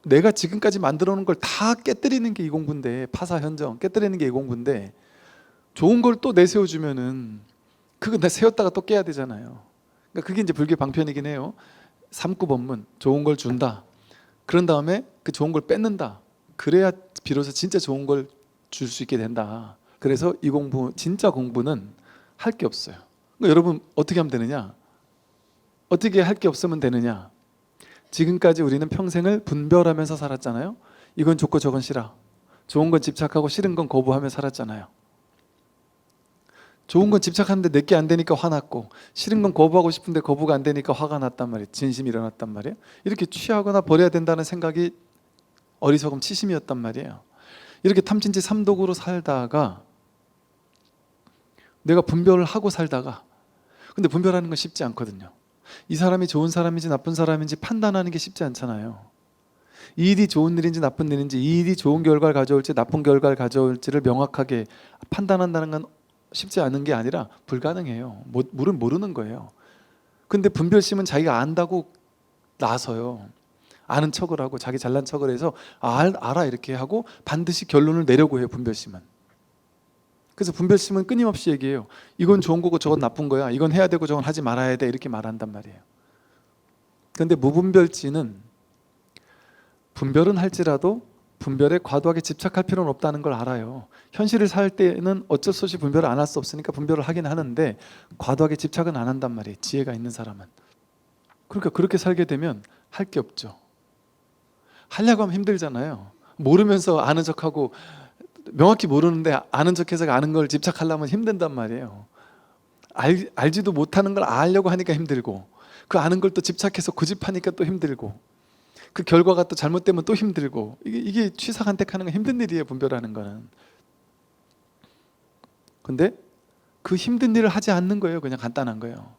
내가 지금까지 만들어 놓은 걸 다 깨뜨리는 게 이 공부인데, 파사현정 깨뜨리는 게 이 공부인데, 좋은 걸 또 내세워 주면은 그거 내 세웠다가 또 깨야 되잖아요. 그러니까 그게 이제 불교 방편이긴 해요. 삼구법문, 좋은 걸 준다. 그런 다음에 그 좋은 걸 뺏는다. 그래야 비로소 진짜 좋은 걸 줄 수 있게 된다. 그래서 이 공부, 진짜 공부는 할 게 없어요. 그러니까 여러분 어떻게 하면 되느냐? 어떻게 할 게 없으면 되느냐? 지금까지 우리는 평생을 분별하면서 살았잖아요. 이건 좋고 저건 싫어. 좋은 건 집착하고 싫은 건 거부하며 살았잖아요. 좋은 건 집착하는데 내게 안 되니까 화났고, 싫은 건 거부하고 싶은데 거부가 안 되니까 화가 났단 말이에요. 진심이 일어났단 말이에요. 이렇게 취하거나 버려야 된다는 생각이 어리석음 치심이었단 말이에요. 이렇게 탐진치 삼독으로 살다가 내가 분별을 하고 살다가, 근데 분별하는 건 쉽지 않거든요. 이 사람이 좋은 사람인지 나쁜 사람인지 판단하는 게 쉽지 않잖아요. 이 일이 좋은 일인지 나쁜 일인지, 이 일이 좋은 결과를 가져올지 나쁜 결과를 가져올지를 명확하게 판단한다는 건 쉽지 않은 게 아니라 불가능해요. 물은 모르는 거예요. 근데 분별심은 자기가 안다고 나서요. 아는 척을 하고 자기 잘난 척을 해서 알아 이렇게 하고 반드시 결론을 내려고 해요. 분별심은. 그래서 분별심은 끊임없이 얘기해요. 이건 좋은 거고 저건 나쁜 거야. 이건 해야 되고 저건 하지 말아야 돼. 이렇게 말한단 말이에요. 그런데 무분별지는 분별은 할지라도 분별에 과도하게 집착할 필요는 없다는 걸 알아요. 현실을 살 때는 어쩔 수 없이 분별을 안 할 수 없으니까 분별을 하긴 하는데 과도하게 집착은 안 한단 말이에요. 지혜가 있는 사람은. 그러니까 그렇게 살게 되면 할 게 없죠. 하려고 하면 힘들잖아요. 모르면서 아는 척하고 명확히 모르는데 아는 척해서 아는 걸 집착하려면 힘든단 말이에요. 알지도 못하는 걸 알려고 하니까 힘들고 그 아는 걸 또 집착해서 고집하니까 또 힘들고 그 결과가 또 잘못되면 또 힘들고 이게 취사간택하는 건 힘든 일이에요. 분별하는 거는. 근데 그 힘든 일을 하지 않는 거예요. 그냥 간단한 거예요.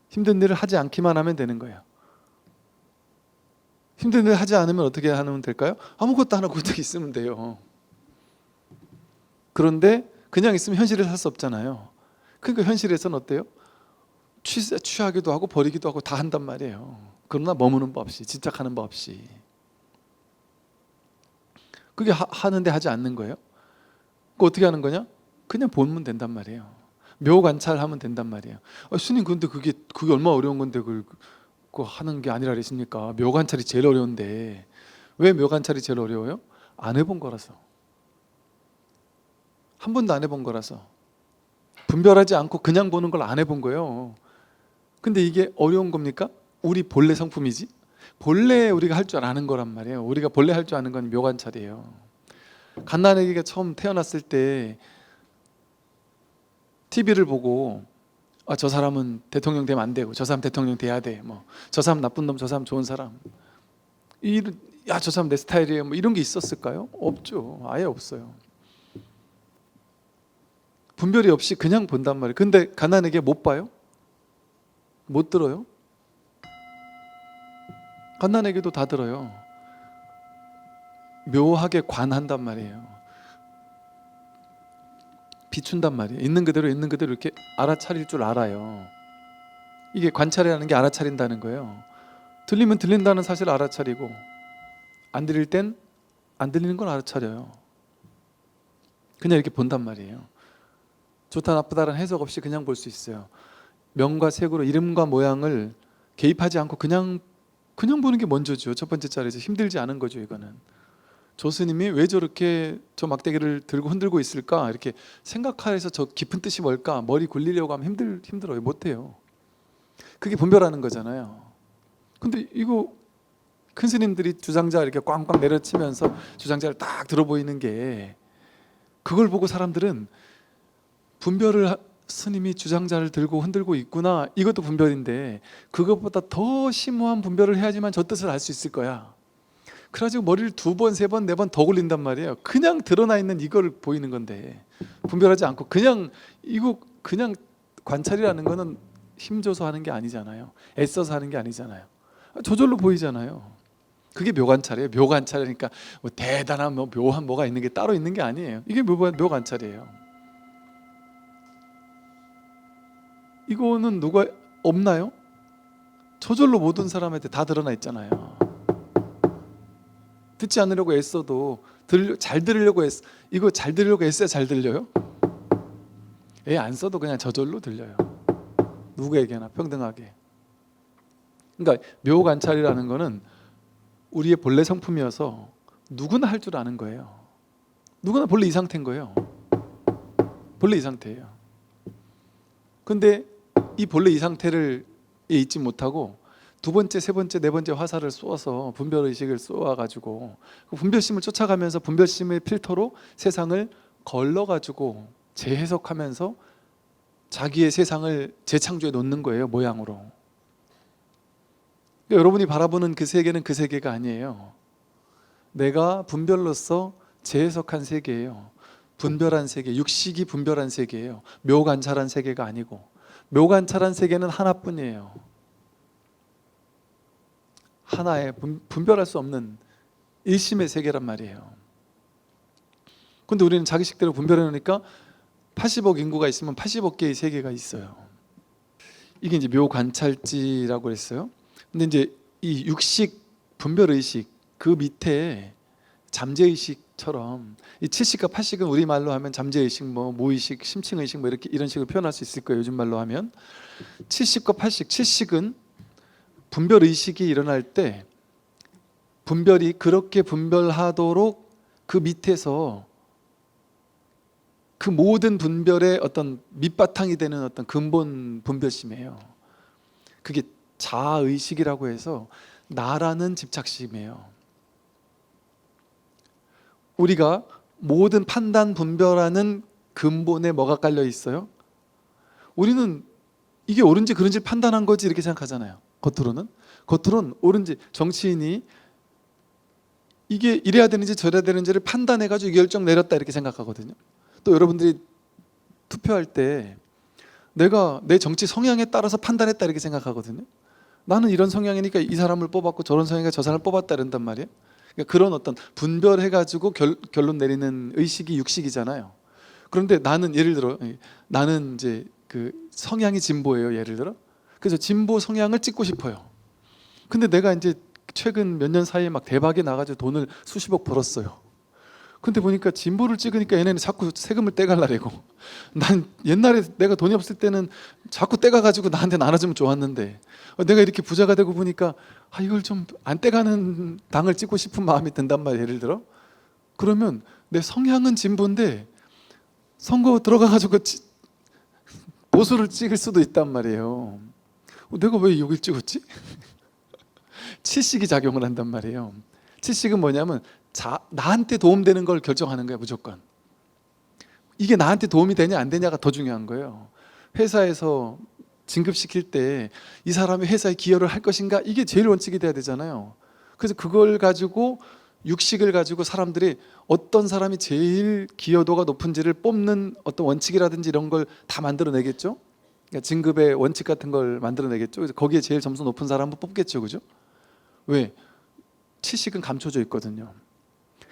힘든 일을 하지 않기만 하면 되는 거예요. 힘든 일을 하지 않으면 어떻게 하면 될까요? 아무것도 안 하고 그렇게 있으면 돼요. 그런데 그냥 있으면 현실을 살 수 없잖아요. 그러니까 현실에서는 어때요? 취하기도 하고 버리기도 하고 다 한단 말이에요. 그러나 머무는 법 없이, 집착하는 법 없이. 그게 하는데 하지 않는 거예요. 그 어떻게 하는 거냐? 그냥 보면 된단 말이에요. 묘관찰하면 된단 말이에요. 스님 근데 그게 얼마나 어려운 건데 그거 하는 게 아니라 그러십니까? 묘관찰이 제일 어려운데. 왜 묘관찰이 제일 어려워요? 안 해본 거라서. 한 번도 안 해본 거라서. 분별하지 않고 그냥 보는 걸 안 해본 거예요. 근데 이게 어려운 겁니까? 우리 본래 성품이지. 본래 우리가 할 줄 아는 거란 말이에요. 우리가 본래 할 줄 아는 건 묘관찰이에요. 갓난아기가 처음 태어났을 때 TV를 보고 저 사람은 대통령 되면 안 되고 저 사람 대통령 돼야 돼. 저 사람 나쁜 놈, 저 사람 좋은 사람. 저 사람 내 스타일이에요. 이런 게 있었을까요? 없죠. 아예 없어요. 분별이 없이 그냥 본단 말이에요. 근데 갓난아기가 못 봐요? 못 들어요? 갓난아기도 다 들어요. 묘하게 관한단 말이에요. 비춘단 말이에요. 있는 그대로 이렇게 알아차릴 줄 알아요. 이게 관찰이라는 게 알아차린다는 거예요. 들리면 들린다는 사실을 알아차리고 안 들릴 땐 안 들리는 걸 알아차려요. 그냥 이렇게 본단 말이에요. 좋다 나쁘다라는 해석 없이 그냥 볼 수 있어요. 명과 색으로 이름과 모양을 개입하지 않고 그냥 보는 게 먼저죠. 첫 번째 자리에서 힘들지 않은 거죠. 이거는 조스님이 왜 저렇게 저 막대기를 들고 흔들고 있을까 이렇게 생각해서 저 깊은 뜻이 뭘까 머리 굴리려고 하면 힘들어요. 못해요. 그게 분별하는 거잖아요. 근데 이거 큰 스님들이 주장자 이렇게 꽝꽝 내려치면서 주장자를 딱 들어 보이는 게 그걸 보고 사람들은 분별을 스님이 주장자를 들고 흔들고 있구나. 이것도 분별인데 그것보다 더 심오한 분별을 해야지만 저 뜻을 알 수 있을 거야. 그래가지고 머리를 2번, 3번, 4번 더 굴린단 말이에요. 그냥 드러나 있는 이걸 보이는 건데 분별하지 않고 그냥 관찰이라는 거는 힘줘서 하는 게 아니잖아요. 애써서 하는 게 아니잖아요. 저절로 보이잖아요. 그게 묘관찰이에요. 묘관찰이니까 대단한 묘한 뭐가 있는 게 따로 있는 게 아니에요. 이게 묘관찰이에요. 이거는 누가 없나요? 저절로 모든 사람한테 다 드러나 있잖아요. 듣지 않으려고 애써도 잘 들으려고 이거 잘 들으려고 애써야 잘 들려요? 애 안 써도 그냥 저절로 들려요. 누구에게나 평등하게. 그러니까 묘관찰이라는 거는 우리의 본래 성품이어서 누구나 할 줄 아는 거예요. 누구나 본래 이 상태인 거예요. 본래 이 상태예요. 근데 이 본래 이 상태를 잊지 못하고 2번째, 3번째, 4번째 화살을 쏘아서 분별의식을 쏘아가지고 그 분별심을 쫓아가면서 분별심의 필터로 세상을 걸러가지고 재해석하면서 자기의 세상을 재창조해 놓는 거예요. 모양으로. 그러니까 여러분이 바라보는 그 세계는 그 세계가 아니에요. 내가 분별로서 재해석한 세계예요. 분별한 세계, 육식이 분별한 세계예요. 묘관찰한 세계가 아니고 묘관찰한 세계는 하나뿐이에요. 하나의 분별할 수 없는 일심의 세계란 말이에요. 근데 우리는 자기식대로 분별해 놓으니까 80억 인구가 있으면 80억 개의 세계가 있어요. 이게 이제 묘관찰지라고 했어요. 근데 이제 이 육식 분별 의식 그 밑에 잠재 의식처럼 이 7식과 8식은 우리 말로 하면 잠재 의식, 뭐 무의식, 심층 의식 뭐 이렇게 이런 식으로 표현할 수 있을 거예요. 요즘 말로 하면 7식과 8식, 7식은 분별 의식이 일어날 때 분별이 그렇게 분별하도록 그 밑에서 그 모든 분별의 어떤 밑바탕이 되는 어떤 근본 분별심이에요. 그게 자아의식이라고 해서 나라는 집착심이에요. 우리가 모든 판단 분별하는 근본에 뭐가 깔려 있어요? 우리는 이게 옳은지 그른지 판단한 거지 이렇게 생각하잖아요. 겉으로는 옳은지, 정치인이 이게 이래야 되는지 저래야 되는지를 판단해가지고 결정 내렸다 이렇게 생각하거든요. 또 여러분들이 투표할 때 내가 내 정치 성향에 따라서 판단했다 이렇게 생각하거든요. 나는 이런 성향이니까 이 사람을 뽑았고 저런 성향이니까 저 사람을 뽑았다 이런단 말이에요. 그러니까 그런 어떤 분별해가지고 결론 내리는 의식이 육식이잖아요. 그런데 나는 예를 들어 나는 이제 그 성향이 진보예요. 예를 들어 그래서 진보 성향을 찍고 싶어요. 근데 내가 이제 최근 몇 년 사이에 막 대박이 나가지고 돈을 수십억 벌었어요. 근데 보니까 진보를 찍으니까 얘네는 자꾸 세금을 떼갈라래고, 난 옛날에 내가 돈이 없을 때는 자꾸 떼가가지고 나한테 나눠주면 좋았는데 내가 이렇게 부자가 되고 보니까 이걸 좀 안 떼가는 당을 찍고 싶은 마음이 든단 말이에요. 예를 들어 그러면 내 성향은 진보인데 선거 들어가가지고 보수를 찍을 수도 있단 말이에요. 내가 왜 여길 찍었지? 칠식이 작용을 한단 말이에요. 칠식은 뭐냐면 나한테 도움되는 걸 결정하는 거예요. 무조건 이게 나한테 도움이 되냐 안 되냐가 더 중요한 거예요. 회사에서 진급시킬 때 이 사람이 회사에 기여를 할 것인가, 이게 제일 원칙이 돼야 되잖아요. 그래서 그걸 가지고 육식을 가지고 사람들이 어떤 사람이 제일 기여도가 높은지를 뽑는 어떤 원칙이라든지 이런 걸 다 만들어내겠죠. 그러니까 진급의 원칙 같은 걸 만들어내겠죠. 그래서 거기에 제일 점수 높은 사람을 뽑겠죠. 그죠? 왜? 칠식은 감춰져 있거든요.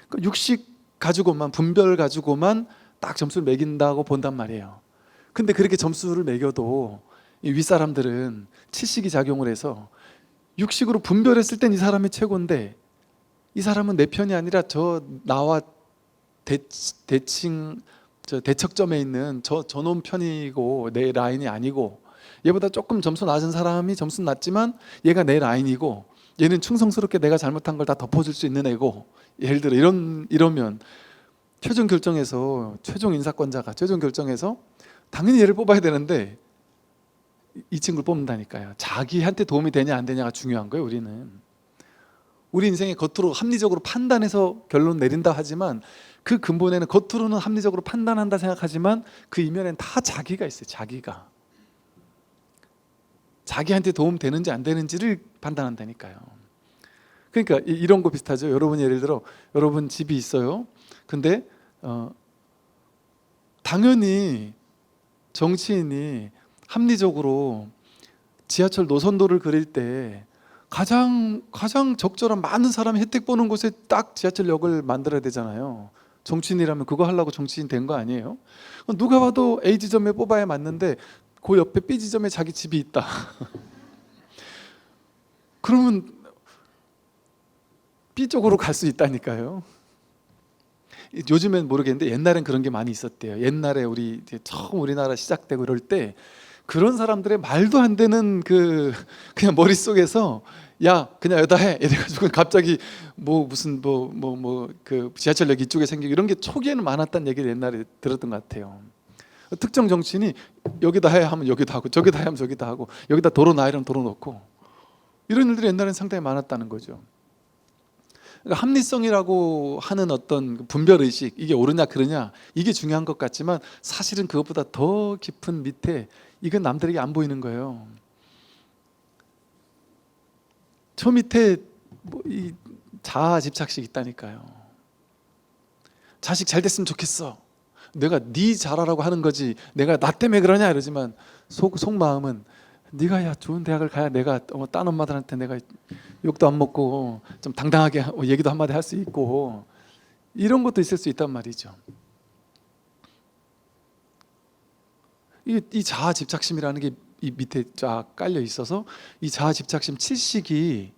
그러니까 육식 가지고만, 분별 가지고만 딱 점수를 매긴다고 본단 말이에요. 근데 그렇게 점수를 매겨도 이 윗사람들은 칠식이 작용을 해서 육식으로 분별했을 땐 이 사람이 최고인데 이 사람은 내 편이 아니라 나와 대척점에 있는 저놈 편이고 내 라인이 아니고, 얘보다 조금 점수 낮은 사람이 점수는 낮지만 얘가 내 라인이고 얘는 충성스럽게 내가 잘못한 걸 다 덮어줄 수 있는 애고, 예를 들어 이러면 최종 인사권자가 최종 결정해서 당연히 얘를 뽑아야 되는데 이 친구를 뽑는다니까요. 자기한테 도움이 되냐 안 되냐가 중요한 거예요. 우리 인생의 겉으로 합리적으로 판단해서 결론 내린다 하지만 그 근본에는 겉으로는 합리적으로 판단한다 생각하지만 그 이면엔 다 자기가 있어요. 자기한테 도움 되는지 안 되는지를 판단한다니까요. 그러니까 이런 거 비슷하죠. 여러분 예를 들어 여러분 집이 있어요. 근데 당연히 정치인이 합리적으로 지하철 노선도를 그릴 때 가장 적절한 많은 사람이 혜택 보는 곳에 딱 지하철역을 만들어야 되잖아요. 정치인이라면 그거 하려고 정치인 된 거 아니에요? 누가 봐도 A 지점에 뽑아야 맞는데 그 옆에 B 지점에 자기 집이 있다. 그러면 B 쪽으로 갈 수 있다니까요. 요즘엔 모르겠는데 옛날엔 그런 게 많이 있었대요. 옛날에 처음 우리나라 시작되고 이럴 때 그런 사람들의 말도 안 되는 그냥 머릿속에서 야 그냥 여기다 해 이래가지고 갑자기 그 지하철역 이쪽에 생기고 이런 게 초기에는 많았다는 얘기를 옛날에 들었던 것 같아요. 특정 정치인이 여기다 해 하면 여기다 하고 저기다 해 하면 저기다 하고 여기다 도로 놔 이러면 도로 놓고 이런 일들이 옛날에는 상당히 많았다는 거죠. 그러니까 합리성이라고 하는 어떤 분별의식, 이게 옳으냐 그르냐 이게 중요한 것 같지만 사실은 그것보다 더 깊은 밑에 이건 남들에게 안 보이는 거예요. 저 밑에 이 자아 집착식이 있다니까요. 자식 잘 됐으면 좋겠어. 내가 네 잘하라고 하는 거지 내가 나 때문에 그러냐 이러지만 속마음은 네가 야 좋은 대학을 가야 내가 딴 엄마들한테 내가 욕도 안 먹고 좀 당당하게 얘기도 한마디 할 수 있고 이런 것도 있을 수 있단 말이죠. 이 자아 집착심이라는 게 이 밑에 쫙 깔려 있어서 이 자아 집착심 칠식이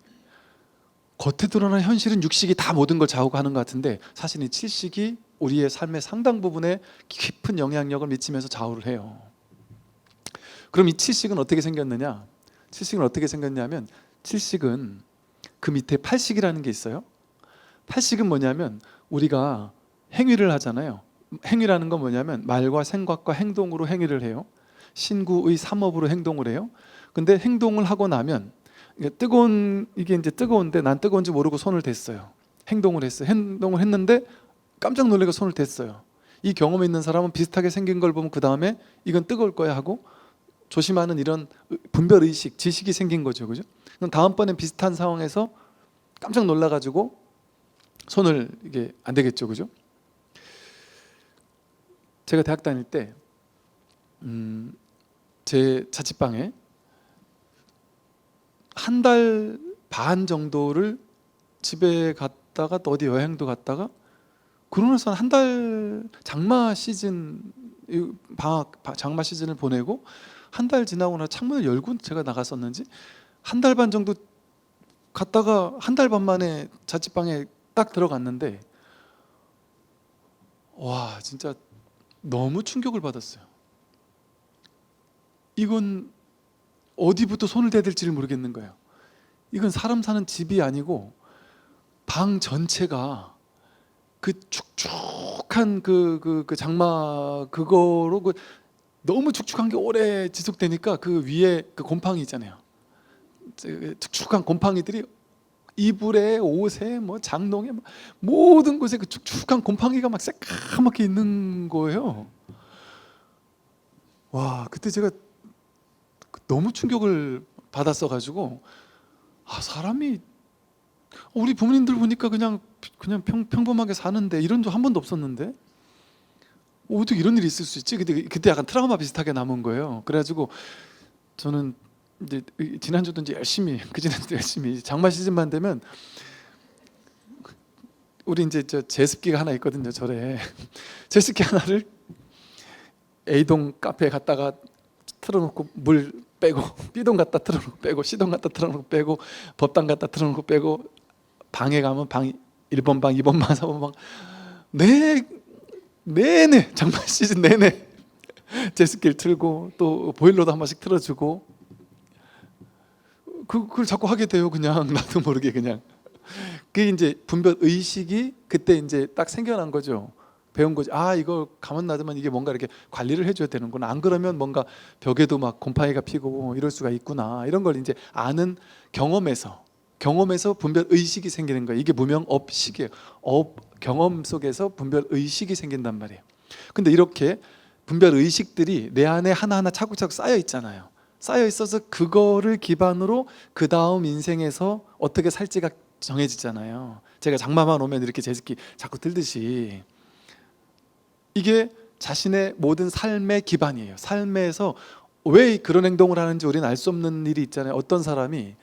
겉에 드러나는 현실은 육식이 다 모든 걸 좌우하는 것 같은데 사실 이 칠식이 우리의 삶의 상당 부분에 깊은 영향력을 미치면서 좌우를 해요. 그럼 이 칠식은 어떻게 생겼느냐? 칠식은 어떻게 생겼냐면 칠식은 그 밑에 팔식이라는 게 있어요. 팔식은 뭐냐면 우리가 행위를 하잖아요. 행위라는 건 뭐냐면 말과 생각과 행동으로 행위를 해요. 신구의 삼업으로 행동을 해요. 근데 행동을 하고 나면 이게 이제 뜨거운데 난 뜨거운지 모르고 손을 댔어요. 행동을 했어요. 행동을 했는데 깜짝 놀라고 손을 댔어요. 이 경험이 있는 사람은 비슷하게 생긴 걸 보면 그 다음에 이건 뜨거울 거야 하고 조심하는 이런 분별 의식, 지식이 생긴 거죠, 그죠? 그럼 다음번엔 비슷한 상황에서 깜짝 놀라가지고 손을 이게 안 되겠죠, 그죠? 제가 대학 다닐 때 제 자취방에 한 달 반 정도를 집에 갔다가 또 어디 여행도 갔다가 그러고 나서 한 달 장마 시즌 장마 시즌을 보내고 한 달 지나고 나서 창문을 열고 제가 나갔었는지 한 달 반 정도 갔다가 한 달 반 만에 자취방에 딱 들어갔는데 와 진짜 너무 충격을 받았어요. 이건 어디부터 손을 대야 될지를 모르겠는 거예요. 이건 사람 사는 집이 아니고 방 전체가 그 축축한 그 장마 그거로 너무 축축한 게 오래 지속되니까 그 위에 그 곰팡이 있잖아요. 축축한 곰팡이들이 이불에 옷에 뭐 장롱에 모든 곳에 그 축축한 곰팡이가 막 새까맣게 있는 거예요. 와 그때 제가 너무 충격을 받았어가지고 사람이 우리 부모님들 보니까 그냥 평범하게 사는데 이런 적 한 번도 없었는데 어떻게 이런 일이 있을 수 있지? 그때 약간 트라우마 비슷하게 남은 거예요. 그래가지고 저는 이제 지난주도 이제 열심히 그 지난주도 열심히 장마 시즌만 되면 우리 이제 저 제습기가 하나 있거든요. 절에 제습기 하나를 A동 카페에 갔다가 틀어놓고 물 빼고 B동 갔다 틀어놓고 빼고 C동 갔다 틀어놓고 빼고 법당 갔다 틀어놓고 빼고 방에 가면 방 1번 방, 2번 방, 4번 방 내내 장마 시즌 내내 제습기를 틀고 또 보일러도 한 번씩 틀어주고 그걸 자꾸 하게 돼요. 그냥 나도 모르게 그냥 그게 이제 분별 의식이 그때 이제 딱 생겨난 거죠. 배운 거지. 이거 가만 놔두면 이게 뭔가 이렇게 관리를 해줘야 되는구나. 안 그러면 뭔가 벽에도 막 곰팡이가 피고 이럴 수가 있구나. 이런 걸 이제 아는 경험에서 분별 의식이 생기는 거예요. 이게 무명업식이에요. 경험 속에서 분별 의식이 생긴단 말이에요. 근데 이렇게 분별 의식들이 내 안에 하나하나 차곡차곡 쌓여 있잖아요. 쌓여 있어서 그거를 기반으로 그 다음 인생에서 어떻게 살지가 정해지잖아요. 제가 장마만 오면 이렇게 제습기 자꾸 틀듯이 이게 자신의 모든 삶의 기반이에요. 삶에서 왜 그런 행동을 하는지 우리는 알 수 없는 일이 있잖아요. 어떤 사람이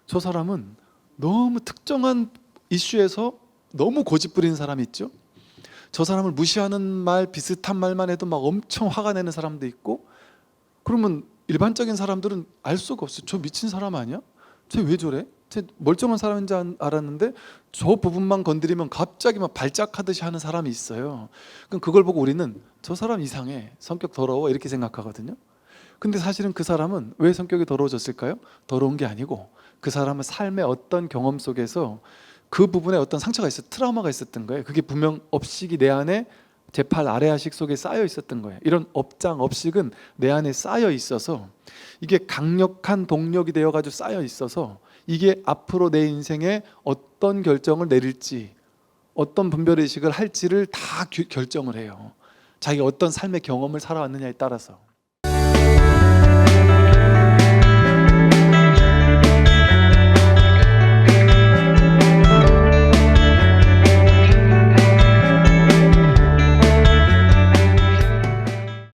저 사람은 너무 특정한 이슈에서 너무 고집부리는 사람이 있죠. 저 사람을 무시하는 말 비슷한 말만 해도 막 엄청 화가 내는 사람도 있고 그러면 일반적인 사람들은 알 수가 없어요. 저 미친 사람 아니야? 쟤 왜 저래? 쟤 멀쩡한 사람인 줄 알았는데 저 부분만 건드리면 갑자기 막 발작하듯이 하는 사람이 있어요. 그럼 그걸 보고 우리는 저 사람 이상해, 성격 더러워 이렇게 생각하거든요. 근데 사실은 그 사람은 왜 성격이 더러워졌을까요? 더러운 게 아니고 그 사람은 삶의 어떤 경험 속에서 그 부분에 어떤 상처가 있었, 트라우마가 있었던 거예요. 그게 분명 업식이 내 안에 제8 아래아식 속에 쌓여 있었던 거예요. 이런 업장, 업식은 내 안에 쌓여 있어서 이게 강력한 동력이 되어가지고 쌓여 있어서 이게 앞으로 내 인생에 어떤 결정을 내릴지 어떤 분별의식을 할지를 다 결정을 해요. 자기가 어떤 삶의 경험을 살아왔느냐에 따라서.